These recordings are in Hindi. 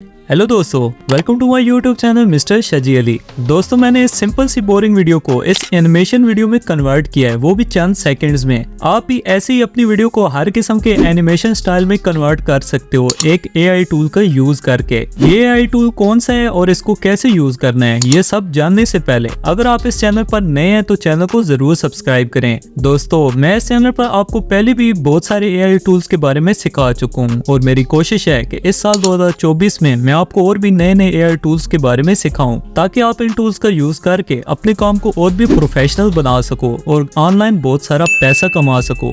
हेलो दोस्तों, welcome to my YouTube channel mister Shaji Ali. दोस्तों, मैंने इस सिंपल सी बोरिंग वीडियो को इस एनिमेशन वीडियो में कन्वर्ट किया है, वो भी चंद सेकंड्स में। आप भी ऐसे ही अपनी वीडियो को हर किस्म के एनिमेशन स्टाइल में कन्वर्ट कर सकते हो एक एआई टूल का यूज करके। ये एआई टूल कौन सा है और इसको कैसे यूज करना है, ये सब जानने से पहले अगर आप इस चैनल पर नए हैं तो चैनल को जरूर सब्सक्राइब करें। दोस्तों, मैं इस चैनल पर आपको पहले भी बहुत सारे एआई टूल्स के बारे में सिखा चुका हूँ और मेरी कोशिश है कि इस साल 2024 में मैं आपको और भी नए नए एआई टूल्स के बारे में सिखाऊं, ताकि आप इन टूल्स का यूज करके अपने काम को और भी प्रोफेशनल बना सको और ऑनलाइन बहुत सारा पैसा कमा सको।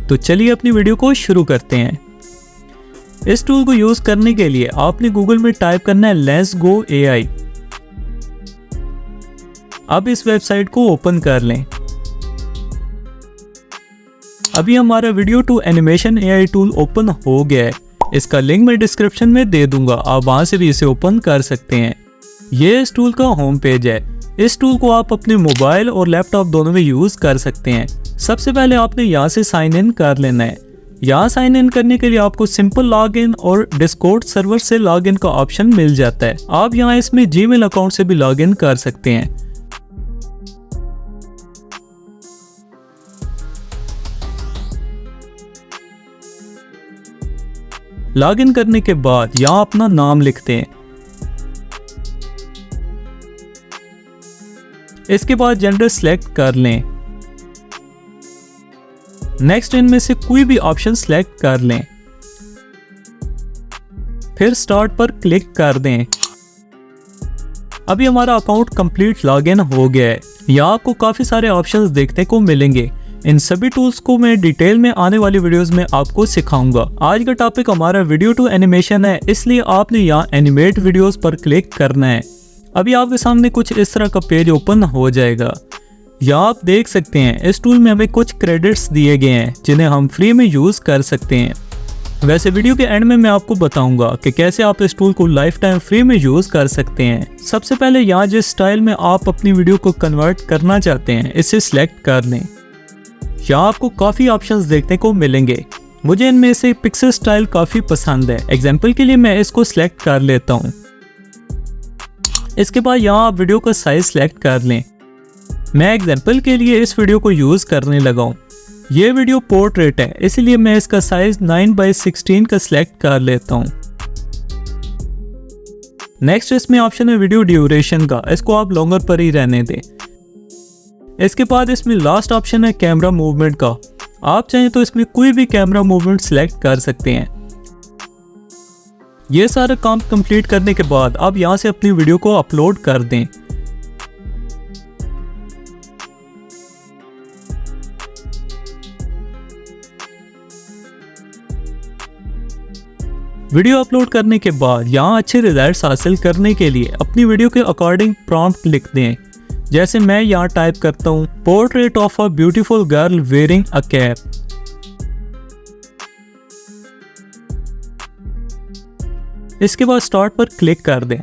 तो चलिए अपनी वीडियो को शुरू करते हैं। इस टूल को यूज करने के लिए आपने गूगल में टाइप करना है लेट्स गो एआई। अब इस वेबसाइट को ओपन कर लें। अभी हमारा video to animation AI tool open हो गया है। इसका लिंक मैं डिस्क्रिप्शन में दे दूंगा, आप वहां से भी इसे ओपन कर सकते हैं। ये इस टूल का होम पेज है। इस टूल को आप अपने मोबाइल और लैपटॉप दोनों में यूज कर सकते हैं। सबसे पहले आपने यहाँ से साइन इन कर लेना है। यहाँ साइन इन करने के लिए आपको सिंपल लॉगिन और डिस्कॉर्ड सर्वर से लॉगिन का ऑप्शन मिल जाता है। आप यहाँ इसमें जीमेल अकाउंट से भी लॉगिन कर सकते हैं। लॉगिन करने के बाद यहाँ अपना नाम लिखते हैं। इसके बाद जेंडर सिलेक्ट कर लें। नेक्स्ट इनमें से कोई भी ऑप्शन सिलेक्ट कर लें, फिर स्टार्ट पर क्लिक कर दें। अभी हमारा अकाउंट कंप्लीट लॉगिन हो गया है। यहाँ आपको काफी सारे ऑप्शंस देखने को मिलेंगे। इन सभी टूल्स को मैं डिटेल में आने वाली वीडियोस में आपको सिखाऊंगा। आज का टॉपिक हमारा वीडियो टू एनिमेशन है, इसलिए आपने यहाँ एनिमेट वीडियोस पर क्लिक करना है। अभी आपके सामने कुछ इस तरह का पेज ओपन हो जाएगा। यहाँ आप देख सकते हैं इस टूल में हमें कुछ क्रेडिट्स दिए गए हैं जिन्हें हम फ्री में यूज कर सकते हैं। वैसे वीडियो के एंड में मैं आपको बताऊंगा कि कैसे आप इस टूल को लाइफ टाइम फ्री में यूज कर सकते हैं। सबसे पहले यहाँ जिस स्टाइल में आप अपनी वीडियो को कन्वर्ट करना चाहते हैं इसे सिलेक्ट कर लें। यहाँ आपको काफी ऑप्शंस देखने को मिलेंगे। मुझे इनमें से पिक्सल स्टाइल काफी पसंद है। एग्जाम्पल के लिए मैं इसको सिलेक्ट कर लेता हूँ। इसके बाद यहाँ आप वीडियो का साइज सिलेक्ट कर लें। मैं एग्जाम्पल के लिए इस वीडियो को यूज करने लगा हूँ। ये वीडियो पोर्ट्रेट है, इसलिए मैं इसका साइज 9:16 का सिलेक्ट कर लेता हूँ। नेक्स्ट इसमें ऑप्शन है वीडियो ड्यूरेशन का, इसको आप लॉन्गर पर ही रहने दें। इसके बाद इसमें लास्ट ऑप्शन है कैमरा मूवमेंट का। आप चाहें तो इसमें कोई भी कैमरा मूवमेंट सिलेक्ट कर सकते हैं। ये सारा काम कंप्लीट करने के बाद आप यहां से अपनी वीडियो को अपलोड कर दें। वीडियो अपलोड करने के बाद यहां अच्छे रिजल्ट्स हासिल करने के लिए अपनी वीडियो के अकॉर्डिंग प्रॉम्प्ट लिख दें। जैसे मैं यहाँ टाइप करता हूँ portrait of a beautiful girl wearing a cap. इसके बाद स्टार्ट पर क्लिक कर दें।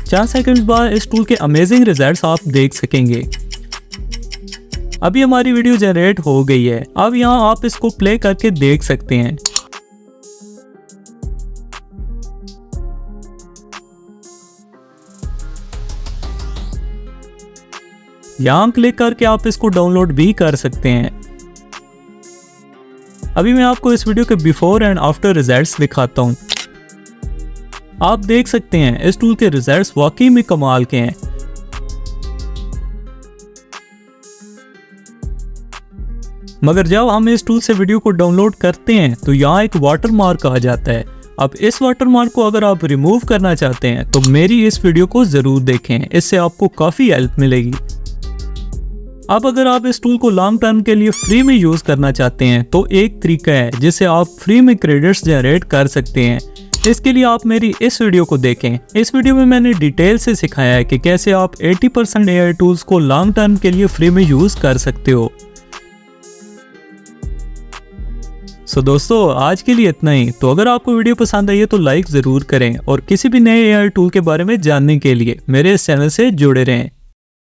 4 सेकंड बाद इस टूल के अमेजिंग रिजल्ट्स आप देख सकेंगे। अभी हमारी वीडियो जनरेट हो गई है। अब यहाँ आप इसको प्ले करके देख सकते हैं। यहाँ क्लिक करके आप इसको डाउनलोड भी कर सकते हैं। अभी मैं आपको इस वीडियो के बिफोर एंड आफ्टर रिजल्ट्स दिखाता हूँ। आप देख सकते हैं इस टूल के रिजल्ट्स वाकई में कमाल के हैं। मगर जब हम इस टूल से वीडियो को डाउनलोड करते हैं तो यहाँ एक वाटर मार्क आ जाता है। अब इस वाटर मार्क को अगर आप रिमूव करना चाहते हैं तो मेरी इस वीडियो को जरूर देखें, इससे आपको काफी हेल्प मिलेगी। अब अगर आप इस टूल को लॉन्ग टर्म के लिए फ्री में यूज करना चाहते हैं तो एक तरीका है जिससे आप फ्री में क्रेडिट्स जनरेट कर सकते हैं। इसके लिए आप मेरी इस वीडियो को देखें। इस वीडियो में मैंने डिटेल से सिखाया है कि कैसे आप 80% एआई टूल्स को लॉन्ग टर्म के लिए फ्री में यूज कर सकते हो। सो दोस्तों, आज के लिए इतना ही। तो अगर आपको वीडियो पसंद आई है तो लाइक जरूर करें और किसी भी नए एआई टूल के बारे में जानने के लिए मेरे इस चैनल से जुड़े रहें।